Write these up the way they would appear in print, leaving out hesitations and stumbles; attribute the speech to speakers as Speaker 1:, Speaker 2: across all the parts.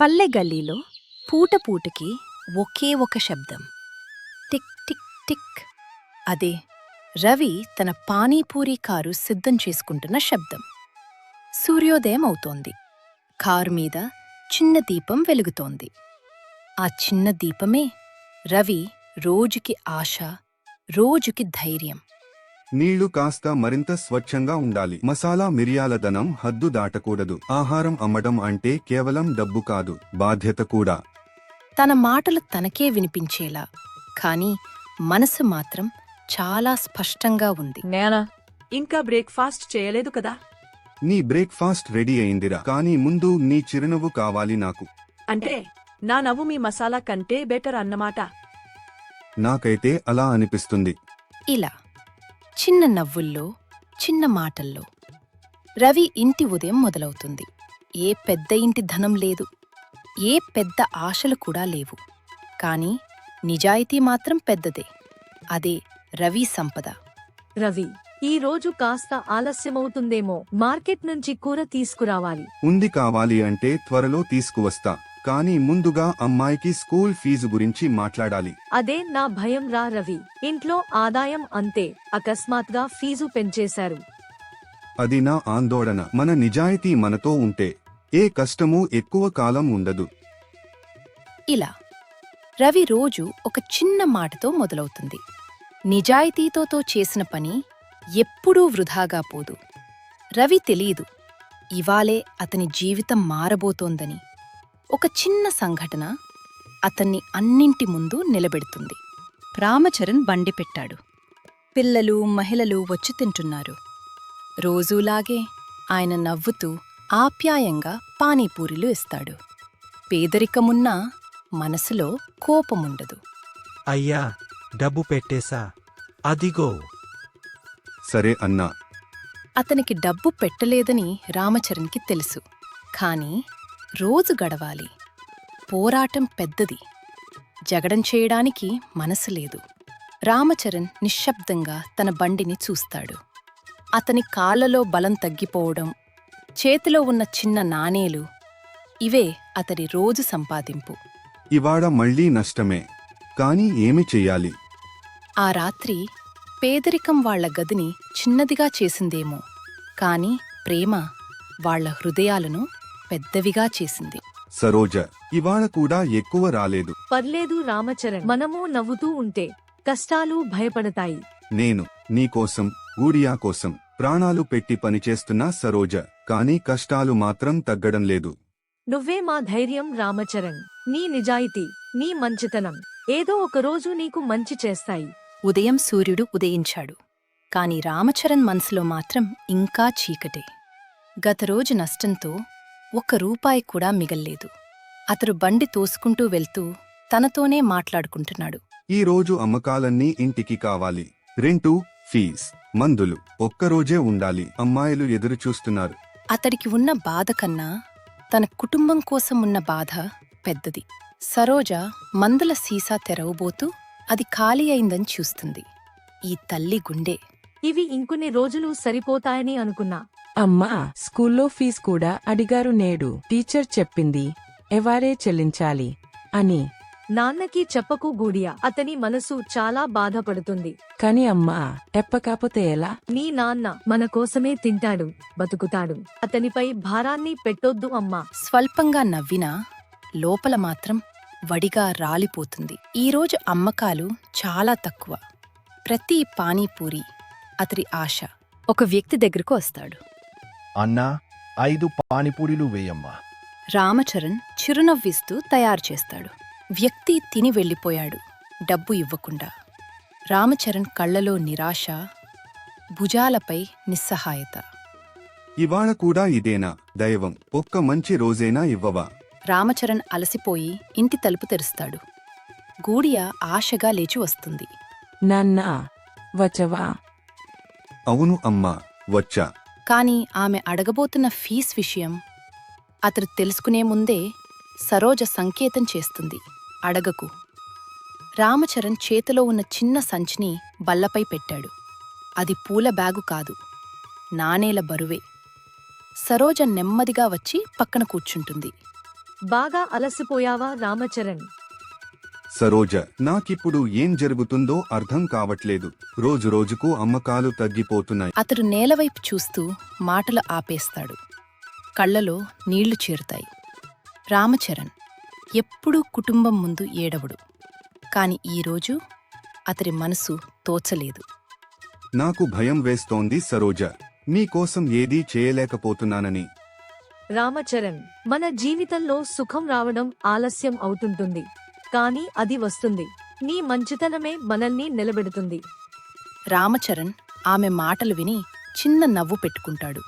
Speaker 1: పల్లె గల్లీలో పూటపూటకి ఒకే ఒక శబ్దం. Tick tick tick. అదే రవి తన పానీపూరీ కారు సిద్ధం చేసుకుంటున్న శబ్దం. సూర్యోదయం అవుతోంది. కారు మీద చిన్న దీపం వెలుగుతోంది. ఆ చిన్న దీపమే రవి రోజుకి ఆశ, రోజుకి ధైర్యం.
Speaker 2: నీళ్లు కాస్త మరింత స్వచ్ఛంగా ఉండాలి. మసాలా మిరియాల ధనం హద్దు దాటకూడదు. ఆహారం అమ్మడం అంటే కేవలం డబ్బు కాదు, బాధ్యత కూడా.
Speaker 1: తన మాటలు తనకే వినిపించేలా, కాని మనసు మాత్రం చాలా స్పష్టంగా ఉంది.
Speaker 3: నేనా ఇంకా బ్రేక్ఫాస్ట్ చేయలేదు కదా.
Speaker 2: నీ బ్రేక్ఫాస్ట్ రెడీ అయిందిరా, కానీ ముందు నీ చిరునవ్వు కావాలి నాకు.
Speaker 3: అంటే నా నవ్వు మీ మసాలా కంటే బెటర్ అన్నమాట.
Speaker 2: నాకైతే అలా అనిపిస్తుంది.
Speaker 1: ఇలా చిన్న నవ్వుల్లో, చిన్న మాటల్లో రవి ఇంటి ఉదయం మొదలవుతుంది. ఏ పెద్ద ఇంటి ధనం లేదు, ఏ పెద్ద ఆశలు కూడా లేవు. కాని నిజాయితీ మాత్రం పెద్దదే. అదే రవి సంపద.
Speaker 4: రవి, ఈ రోజు కాస్త ఆలస్యమవుతుందేమో. మార్కెట్ నుంచి కూర తీసుకురావాలి.
Speaker 2: ఉంది, కావాలి అంటే త్వరలో తీసుకువస్తా. కానీ ముందుగా అమ్మాయికి స్కూల్ ఫీజు గురించి మాట్లాడాలి.
Speaker 4: అదే నా భయం రా రవి. ఇంట్లో ఆదాయం అంతే, అకస్మాత్గా ఫీజు పెంచేశారు.
Speaker 2: అది నా ఆందోళన. మన నిజాయితీ మనతో ఉంటే ఏ కష్టమూ ఎక్కువ కాలం ఉండదు.
Speaker 1: ఇలా రవి రోజు ఒక చిన్న మాటతో మొదలవుతుంది. నిజాయితీతో చేసిన పని ఎప్పుడూ వృధాగా పోదు. రవి తెలీదు ఇవాళే అతని జీవితం మారబోతోందని. ఒక చిన్న సంఘటన అతన్ని అన్నింటి ముందు నిలబెడుతుంది. రామచరణ్ బండి పెట్టాడు. పిల్లలు, మహిళలు వచ్చి తింటున్నారు. రోజూలాగే ఆయన నవ్వుతూ ఆప్యాయంగా పానీపూరీలు ఇస్తాడు. పేదరికమున్నా మనసులో కోపముండదు.
Speaker 5: అయ్యా, డబ్బు పెట్టేశా, అదిగో.
Speaker 2: సరే అన్నా.
Speaker 1: అతనికి డబ్బు పెట్టలేదని రామచరణ్కి తెలుసు. కాని రోజు గడవాలి. పోరాటం పెద్దది. జగడం చేయడానికి మనసు లేదు. రామచరణ్ నిశ్శబ్దంగా తన బండిని చూస్తాడు. అతని కాళ్లలో బలం తగ్గిపోవడం, చేతిలో ఉన్న చిన్న నాణేలు, ఇవే అతడి రోజు సంపాదింపు.
Speaker 2: ఇవాడ మళ్లీ నష్టమే. కాని ఏమి చెయ్యాలి?
Speaker 1: ఆ రాత్రి పేదరికం వాళ్ల గదిని చిన్నదిగా చేసిందేమో, కాని ప్రేమ వాళ్ల హృదయాలను పెద్దవిగా చేసింది.
Speaker 2: సరోజ, ఇవాళ కూడా ఎక్కువ రాలేదు.
Speaker 4: పర్లేదు రామచరణ్, మనము నవ్వుతూ ఉంటే కష్టాలు భయపడతాయి.
Speaker 2: నేను నీకోసం, గూడియా కోసం ప్రాణాలు పెట్టి పనిచేస్తున్నా సరోజ, కానీ కష్టాలు మాత్రం తగ్గడం లేదు.
Speaker 4: నువ్వే మా ధైర్యం రామచరణ్. నీ నిజాయితీ, నీ మంచితనం ఏదో ఒకరోజు నీకు మంచి చేస్తాయి.
Speaker 1: ఉదయం సూర్యుడు ఉదయించాడు. కాని రామచరణ్ మనసులో మాత్రం ఇంకా చీకటే. గతరోజు నష్టంతో ₹1 కూడా మిగల్లేదు. అతడు బండి తోసుకుంటూ వెళ్తూ తనతోనే మాట్లాడుకుంటున్నాడు.
Speaker 2: ఈ రోజు అమ్మకాలన్నీ ఇంటికి కావాలి. రెంటు, ఫీజ్, మందులు ఒక్కరోజే ఉండాలి. అమ్మాయిలు ఎదురుచూస్తున్నారు.
Speaker 1: అతడికి ఉన్న బాధ కన్నా తన కుటుంబం కోసం ఉన్న బాధ పెద్దది. సరోజ మందుల సీసా తెరవబోతూ అది ఖాళీ అయిందని చూస్తుంది. ఈ తల్లి గుండె.
Speaker 4: ఇవి ఇంకొన్ని రోజులు సరిపోతాయని అనుకున్నా.
Speaker 6: అమ్మా, స్కూల్లో ఫీజు కూడా అడిగారు నేడు. టీచర్ చెప్పింది ఎవారే చెల్లించాలి అని.
Speaker 4: నాన్నకి చెప్పకు గూడియా, అతని మనసు చాలా బాధపడుతుంది.
Speaker 6: కాని అమ్మా, ఎప్పకాపోతే ఎలా?
Speaker 4: నీ నాన్న మన కోసమే తింటాడు, బతుకుతాడు. అతనిపై భారాన్ని పెట్టొద్దు అమ్మా.
Speaker 1: స్వల్పంగా నవ్వినా లోపల మాత్రం వడిగా రాలిపోతుంది. ఈరోజు అమ్మకాలు చాలా తక్కువ. ప్రతి పానీపూరి అతడి ఆశ. ఒక వ్యక్తి దగ్గరకు వస్తాడు.
Speaker 7: అన్నా, 5 పానీపూరీలు వేయమ్మా.
Speaker 1: రామచరణ్ చిరునవ్విస్తూ తయారు చేస్తాడు. వ్యక్తి తిని వెళ్ళిపోయాడు, డబ్బు ఇవ్వకుండా. రామచరణ్ కళ్లలో నిరాశ, భుజాలపై నిస్సహాయత.
Speaker 2: ఇవాళ కూడా ఇదేనా దైవం? ఒక్క మంచి రోజైనా ఇవ్వవా?
Speaker 1: రామచరణ్ అలసిపోయి ఇంటి తలుపు తెరుస్తాడు. గూడియా ఆశగా లేచి వస్తుంది.
Speaker 6: నాన్నా, వచ్చవా?
Speaker 2: అవును అమ్మా, వచ్చా.
Speaker 1: కాని ఆమె అడగబోతున్న ఫీజ్ విషయం అతడు తెలుసుకునే ముందే సరోజ సంకేతం చేస్తుంది, అడగకు. రామచరణ్ చేతిలో ఉన్న చిన్న సంచిని బల్లపై పెట్టాడు. అది పూల బ్యాగు కాదు, నాణేల బరువే. సరోజ నెమ్మదిగా వచ్చి పక్కన కూర్చుంటుంది.
Speaker 4: బాగా అలసిపోయావా రామచరణ్?
Speaker 2: సరోజ, నాకిప్పుడు ఏం జరుగుతుందో అర్థం కావట్లేదు. రోజురోజుకు అమ్మకాలు తగ్గిపోతున్నాయి.
Speaker 1: అతడు నేలవైపు చూస్తూ మాటలు ఆపేస్తాడు. కళ్ళలో నీళ్లు చేరుతాయి. రామచరణ్ ఎప్పుడూ కుటుంబం ముందు ఏడవడు. కాని ఈరోజు అతడి మనసు తోచలేదు.
Speaker 2: నాకు భయం వేస్తోంది సరోజ. నీకోసం ఏదీ చేయలేకపోతున్నానని.
Speaker 4: రామచరణ్, మన జీవితంలో సుఖం రావడం ఆలస్యం అవుతుంటుంది, కానీ అది వస్తుంది. నీ మంచితనమే మనల్ని నిలబెడుతుంది.
Speaker 1: రామచరణ్ ఆమె మాటలు విని చిన్న నవ్వు పెట్టుకుంటాడు.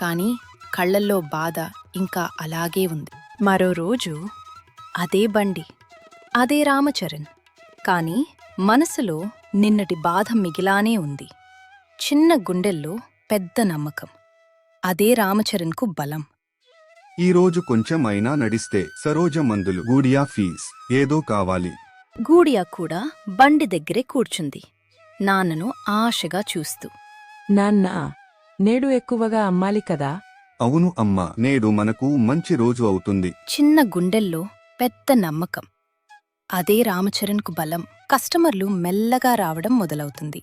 Speaker 1: కాని కళ్ళల్లో బాధ ఇంకా అలాగే ఉంది. మరో రోజు అదే బండి, అదే రామచరణ్. కాని మనసులో నిన్నటి బాధ మిగిలానే ఉంది. చిన్న గుండెల్లో పెద్ద నమ్మకం. అదే రామచరణ్కు బలం.
Speaker 2: ఈరోజు కొంచెమైనా నడిస్తే సరోజ మందులు, గూడియా ఫీజ్ ఏదో కావాలి.
Speaker 1: గూడియా కూడా బండి దగ్గరే కూర్చుంది, నాన్నను ఆశగా చూస్తూ.
Speaker 6: నాన్న, నేడు ఎక్కువగా అమ్మాలి కదా?
Speaker 2: అవును అమ్మా, నేడు మనకు మంచి రోజు అవుతుంది.
Speaker 1: చిన్న గుండెల్లో పెద్ద నమ్మకం. అదే రామచరణ్కు బలం. కస్టమర్లు మెల్లగా రావడం మొదలవుతుంది.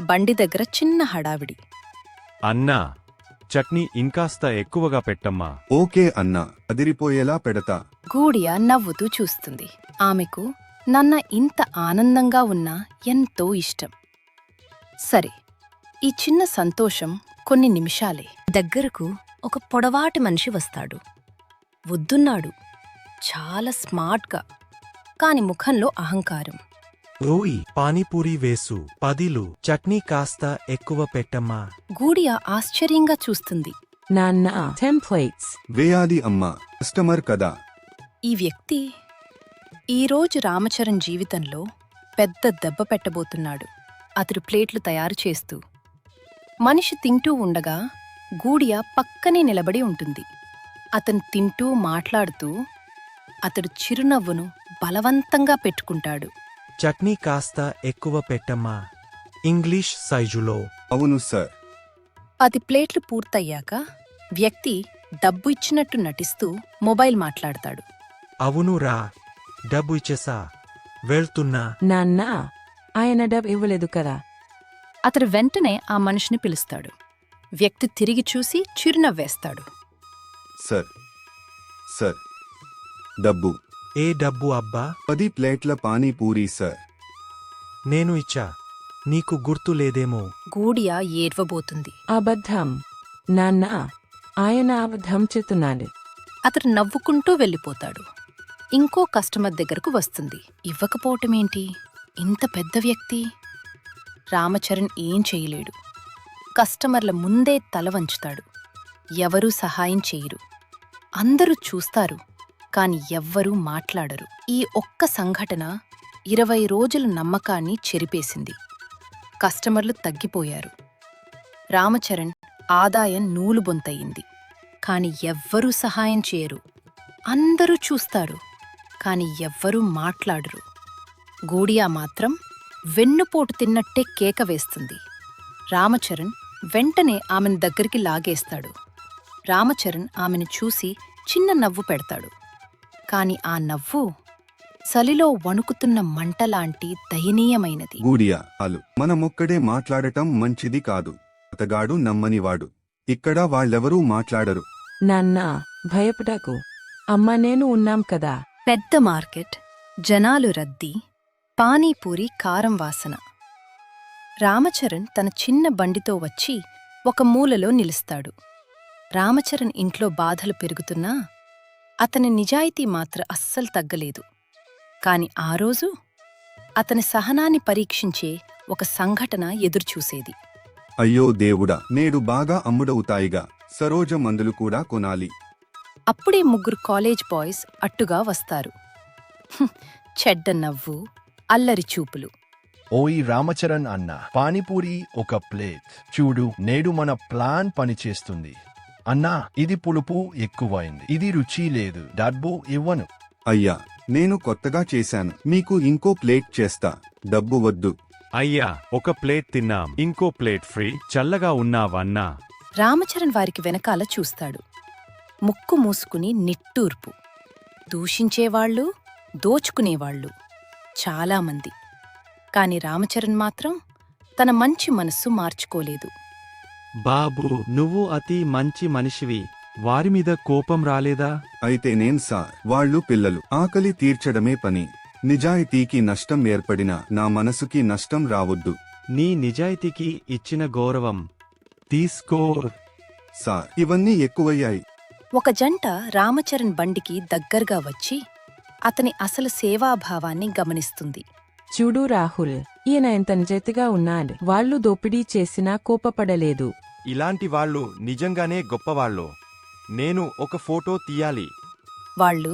Speaker 1: బండి దగ్గర చిన్న హడావిడి.
Speaker 8: అన్నా, చట్నీ ఇంకాస్త ఎక్కువగా పెట్టమ్మా.
Speaker 2: ఓకే అన్నా, అదిరిపోయేలా పెడతా.
Speaker 1: గూడియా నవ్వుతూ చూస్తుంది. ఆమెకు నాన్న ఇంత ఆనందంగా ఉన్నా ఎంతో ఇష్టం. సరే, ఈ చిన్న సంతోషం కొన్ని నిమిషాలే. దగ్గరకు ఒక పొడవాటి మనిషి వస్తాడు. వద్దున్నాడు, చాలా స్మార్ట్గా, కాని ముఖంలో అహంకారం.
Speaker 5: ఓయ్, పానీపూరి వేసు 10లు, చట్నీ కాస్త ఎక్కువ పెట్టమ్మా.
Speaker 1: గూడియా ఆశ్చర్యంగా చూస్తుంది.
Speaker 6: నాన్న, 10 plates.
Speaker 2: వేయాలి అమ్మా, కస్టమర్ కదా.
Speaker 1: ఈ వ్యక్తి ఈరోజు రామచరణ్ జీవితంలో పెద్ద దెబ్బ పెట్టబోతున్నాడు. అతడు ప్లేట్లు తయారు చేస్తూ, మనిషి తింటూ ఉండగా గూడియా పక్కనే నిలబడి ఉంటుంది. అతను తింటూ మాట్లాడుతూ అతడు చిరునవ్వును బలవంతంగా పెట్టుకుంటాడు.
Speaker 5: చట్నీ కాస్త ఎక్కువ పెట్టమ్మా. ఇంగ్లీష్ సైజులో.
Speaker 2: అవును సార్.
Speaker 1: 10 ప్లేట్లు పూర్తయ్యాక వ్యక్తి డబ్బు ఇచ్చినట్టు నటిస్తూ మొబైల్ మాట్లాడతాడు.
Speaker 5: అవును రా, డబ్బు ఇచ్చేసా, వెళ్తున్నా.
Speaker 6: నాన్న, ఆయన డబ్బు ఇవ్వలేదు కదా?
Speaker 1: అతడు వెంటనే ఆ మనిషిని పిలుస్తాడు. వ్యక్తి తిరిగి చూసి చిరునవ్వేస్తాడు.
Speaker 2: సార్, సార్, డబ్బు.
Speaker 5: ఏ డబ్బు అబ్బా?
Speaker 2: 10 ప్లేట్ల పానీపూరి సార్.
Speaker 5: నేను ఇచ్చా, నీకు గుర్తు లేదేమో.
Speaker 1: గూడియా ఏడ్వబోతుంది.
Speaker 6: అబద్ధం. నాన్న, ఆయన అబద్ధం చెప్తున్నాడు.
Speaker 1: అతడు నవ్వుకుంటూ వెళ్ళిపోతాడు. ఇంకో కస్టమర్ దగ్గరకు వస్తుంది. ఇవ్వకపోవటమేంటి? ఇంత పెద్ద వ్యక్తి. రామచరణ్ ఏం చేయలేడు. కస్టమర్ల ముందే తల వంచుతాడు. ఎవరూ సహాయం చేయరు. అందరూ చూస్తారు, కాని ఎవ్వరూ మాట్లాడరు. ఈ ఒక్క సంఘటన 20 రోజుల నమ్మకాన్ని చెరిపేసింది. కస్టమర్లు తగ్గిపోయారు. రామచరణ్ ఆదాయం నూలుబొంతయింది. కాని ఎవ్వరూ సహాయం చేయరు. అందరూ చూస్తారు, కాని ఎవ్వరూ మాట్లాడరు. గూడియా మాత్రం వెన్నుపోటు తిన్నట్టే కేక వేస్తుంది. రామచరణ్ వెంటనే ఆమెను దగ్గరికి లాగేస్తాడు. రామచరణ్ ఆమెను చూసి చిన్న నవ్వు పెడతాడు. కాని ఆ నవ్వు చలిలో వణుకుతున్న మంటలాంటి దయనీయమైనది.
Speaker 2: గూడియా, మనమొక్కడే మాట్లాడటం మంచిది కాదు. అతగాడు నమ్మనివాడు. ఇక్కడ వాళ్ళెవరూ మాట్లాడరు.
Speaker 6: నాన్న, భయపడకు. అమ్మ, నేను ఉన్నాం కదా.
Speaker 1: పెద్ద మార్కెట్, జనాలు రద్దీ, పానీపూరి కారం వాసన. రామచరణ్ తన చిన్న బండితో వచ్చి ఒక మూలలో నిలుస్తాడు. రామచరణ్ ఇంట్లో బాధలు పెరుగుతున్నా అతని నిజాయితీ మాత్రం అస్సలు తగ్గలేదు. కాని ఆ రోజు అతని సహనాన్ని పరీక్షించే ఒక సంఘటన ఎదురుచూసేది.
Speaker 2: అయ్యో దేవుడా, నేడు బాగా అమ్ముడవుతాయిగా. సరోజ మందులు కూడా కొనాలి.
Speaker 1: అప్పుడే 3 కాలేజ్ బాయ్స్ అట్టుగా వస్తారు. చెడ్డ నవ్వు, అల్లరి చూపులు.
Speaker 7: ఓయ్ రామచరణ్ అన్న, పానీపూరి ఒక ప్లేట్. చూడు, నేడు మన ప్లాన్ పనిచేస్తుంది. అన్నా, ఇది పులుపు ఎక్కువైంది, ఇది రుచి లేదు, డబ్బు ఇవ్వను.
Speaker 2: అయ్యా, నేను కొత్తగా చేశాను, మీకు ఇంకో ప్లేట్ చేస్తా. డబ్బు వద్దు.
Speaker 8: అయ్యా, ఒక ప్లేట్ తిన్నాం, ఇంకో ప్లేట్ ఫ్రీ. చల్లగా ఉన్నావన్నా?
Speaker 1: రామచరణ్ వారికి వెనకాల చూస్తాడు. ముక్కు మూసుకుని నిట్టూర్పు. దూషించేవాళ్ళు, దోచుకునేవాళ్ళు చాలామంది. కాని రామచరణ్ మాత్రం తన మంచి మనస్సు మార్చుకోలేదు.
Speaker 8: బాబూ నువ్వు అతి మంచి మనిషివి, వారిమీద కోపం రాలేదా?
Speaker 2: అయితే నేన్ సార్, వాళ్ళు పిల్లలు, ఆకలి తీర్చడమే పని. నిజాయితీకి నష్టం ఏర్పడినా నా మనసుకి నష్టం రావొద్దు.
Speaker 8: నీ నిజాయితీకి ఇచ్చిన గౌరవం తీసుకో.
Speaker 2: సార్, ఇవన్నీ ఎక్కువయ్యాయి.
Speaker 1: ఒక జంట రామచరణ్ బండికి దగ్గరగా వచ్చి అతని అసలు సేవాభావాన్ని గమనిస్తుంది.
Speaker 6: చూడు రాహుల్, ఈయన ఎంత నిజాయితీగా ఉన్నాడు. వాళ్ళు దోపిడీ చేసినా కోపపడలేదు.
Speaker 9: ఇలాంటి వాళ్ళు నిజంగానే గొప్పవాళ్ళు. నేను ఒక ఫోటో తీయాలి.
Speaker 1: వాళ్ళు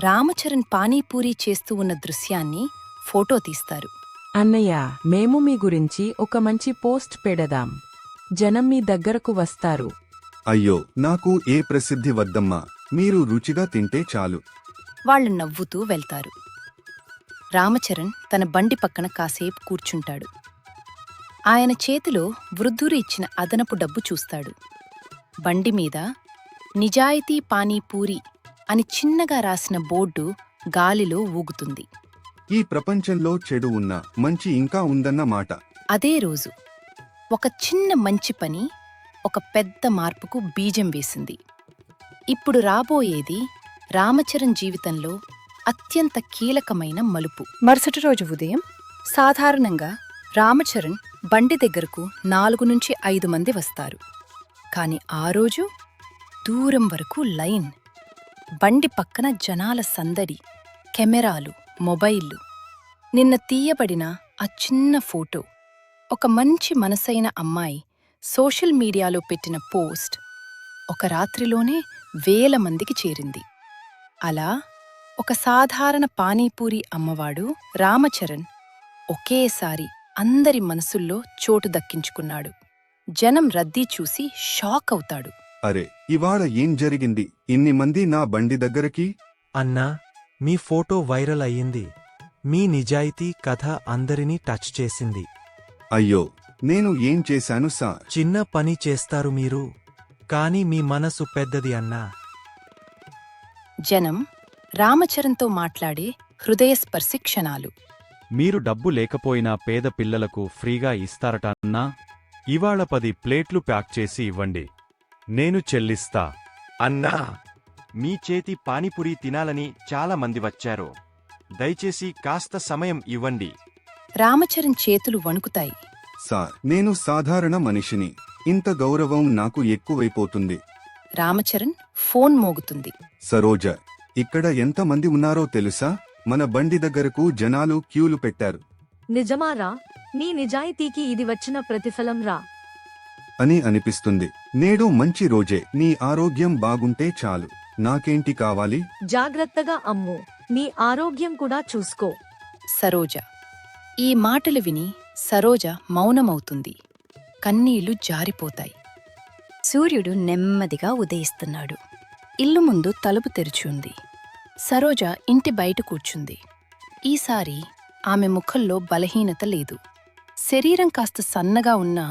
Speaker 1: రామచరణ్ పానీపూరీ చేస్తూ ఉన్న దృశ్యాన్ని ఫోటో తీస్తారు.
Speaker 6: అన్నయ్య, మేము మీ గురించి ఒక మంచి పోస్ట్ పెడదాం. జనం మీ దగ్గరకు వస్తారు.
Speaker 2: అయ్యో, నాకు ఏ ప్రసిద్ధి వద్దమ్మా, మీరు రుచిగా తింటే చాలు.
Speaker 1: వాళ్ళు నవ్వుతూ వెళ్తారు. రామచరణ్ తన బండి పక్కన కాసేపు కూర్చుంటాడు. ఆయన చేతిలో వృద్ధురు ఇచ్చిన అదనపు డబ్బు చూస్తాడు. బండి మీద నిజాయితీ పానీపూరి అని చిన్నగా రాసిన బోర్డు గాలిలో ఊగుతుంది.
Speaker 2: ఈ ప్రపంచంలో చెడు ఉన్నా మంచి ఇంకా ఉందన్న మాట.
Speaker 1: అదే రోజు ఒక చిన్న మంచి పని ఒక పెద్ద మార్పుకు బీజం వేసింది. ఇప్పుడు రాబోయేది రామచరణ్ జీవితంలో అత్యంత కీలకమైన మలుపు. మరుసటి రోజు ఉదయం సాధారణంగా రామచరణ్ బండి దగ్గరకు 4 నుంచి 5 మంది వస్తారు. కాని ఆ రోజు దూరం వరకు లైన్. బండి పక్కన జనాల సందడి, కెమెరాలు, మొబైల్లు. నిన్న తీయబడిన ఆ చిన్న ఫోటో, ఒక మంచి మనసైన అమ్మాయి సోషల్ మీడియాలో పెట్టిన పోస్ట్ ఒక రాత్రిలోనే వేల మందికి చేరింది. అలా ఒక సాధారణ పానీపూరి అమ్మవాడు రామచరణ్ ఒకేసారి అందరి మనసుల్లో చోటు దక్కించుకున్నాడు. జనం రద్దీ చూసి షాక్ అవుతాడు.
Speaker 2: అరే, ఇవాళ ఏం జరిగింది? ఇన్ని మంది నా బండి దగ్గరకి?
Speaker 5: అన్నా, మీ ఫోటో వైరల్ అయ్యింది. మీ నిజాయితీ కథ అందరినీ టచ్ చేసింది.
Speaker 2: అయ్యో, నేను ఏం చేశాను సార్?
Speaker 5: చిన్న పని చేస్తారు మీరు, కాని మీ మనసు పెద్దది అన్నా.
Speaker 1: జనం రామచరణ్తో మాట్లాడే హృదయస్పర్శి క్షణాలు.
Speaker 8: మీరు డబ్బు లేకపోయినా పేద పిల్లలకు ఫ్రీగా ఇస్తారట అన్నా. ఇవాళ 10 ప్లేట్లు ప్యాక్ చేసి ఇవ్వండి, నేను చెల్లిస్తా.
Speaker 9: అన్నా, మీ చేతి పానీపూరి తినాలని చాలా మంది వచ్చారు. దయచేసి కాస్త సమయం ఇవ్వండి.
Speaker 1: రామచరణ్ చేతులు వణుకుతాయి.
Speaker 2: సార్, నేను సాధారణ మనిషిని. ఇంత గౌరవం నాకు ఎక్కువైపోతుంది.
Speaker 1: రామచరణ్ ఫోన్ మోగుతుంది.
Speaker 2: సరోజ, ఇక్కడ ఎంతమంది ఉన్నారో తెలుసా? మన బండి దగ్గరకు జనాలు క్యూలు పెట్టారు
Speaker 4: నిజమారా? నీ నిజాయితీకి ఇది వచ్చిన ప్రతిఫలం రా.
Speaker 2: అని అనిపిస్తుంది. నేడు మంచి రోజే. నీ ఆరోగ్యం బాగుంటే చాలు, నాకేంటి కావాలి?
Speaker 4: జాగ్రత్తగా అమ్ము, నీ ఆరోగ్యం కూడా చూసుకో.
Speaker 1: సరోజ. ఈ మాటలు విని సరోజ మౌనమవుతుంది. కన్నీళ్లు జారిపోతాయి. సూర్యుడు నెమ్మదిగా ఉదయిస్తున్నాడు. ఇల్లు ముందు తలుపు తెరిచి ఉంది. సరోజ ఇంటి బయట కూర్చుంది. ఈసారి ఆమె ముఖంలో బలహీనత లేదు. శరీరం కాస్త సన్నగా ఉన్నా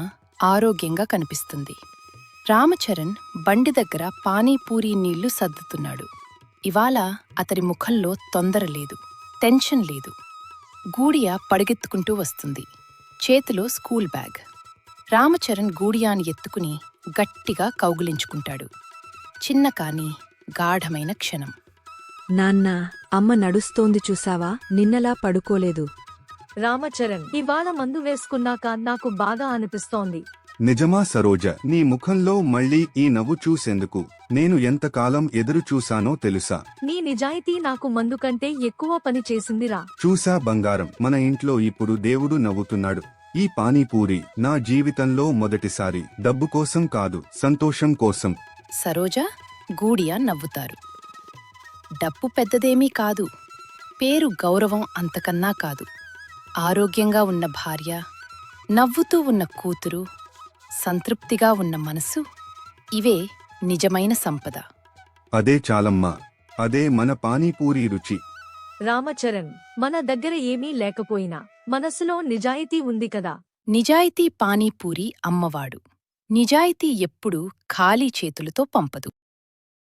Speaker 1: ఆరోగ్యంగా కనిపిస్తుంది. రామచరణ్ బండి దగ్గర పానీపూరీ నీళ్లు సర్దుతున్నాడు. ఇవాళ అతడి ముఖంలో తొందర లేదు, టెన్షన్ లేదు. గూడియా పడగెత్తుకుంటూ వస్తుంది. చేతిలో స్కూల్ బ్యాగ్. రామచరణ్ గూడియాని ఎత్తుకుని గట్టిగా కౌగిలించుకుంటాడు. చిన్న కాని గాఢమైన క్షణం.
Speaker 10: నాన్నా, అమ్మ నడుస్తోంది చూసావా? నిన్నలా పడుకోలేదు.
Speaker 4: రామచరణ్, ఇవాళ మందు వేసుకున్నాక నాకు బాగా అనిపిస్తోంది.
Speaker 2: నిజమా సరోజ? నీ ముఖంలో మళ్ళీ ఈ నవ్వు చూసేందుకు నేను ఎంతకాలం ఎదురు చూశానో తెలుసా?
Speaker 4: నీ నిజాయితీ నాకు మందు కంటే ఎక్కువ పని చేసిందిరా.
Speaker 2: చూసా బంగారం, మన ఇంట్లో ఇప్పుడు దేవుడు నవ్వుతున్నాడు. ఈ పానీపూరి నా జీవితంలో మొదటిసారి. డబ్బు కోసం కాదు, సంతోషం కోసం.
Speaker 1: సరోజ, గూడియా నవ్వుతారు. డబ్బు పెద్దదేమీ కాదు, పేరు గౌరవం అంతకన్నా కాదు. ఆరోగ్యంగా ఉన్న భార్య, నవ్వుతూ ఉన్న కూతురు, సంతృప్తిగా ఉన్న మనసు, ఇవే నిజమైన సంపద.
Speaker 2: అదే చాలమ్మా, అదే మన పానీపూరి రుచి.
Speaker 4: రామచరణ్, మన దగ్గర ఏమీ లేకపోయినా మనసులో నిజాయితీ ఉంది కదా.
Speaker 1: నిజాయితీ పానీపూరి అమ్మవాడు. నిజాయితీ ఎప్పుడూ ఖాళీ చేతులతో పంపదు.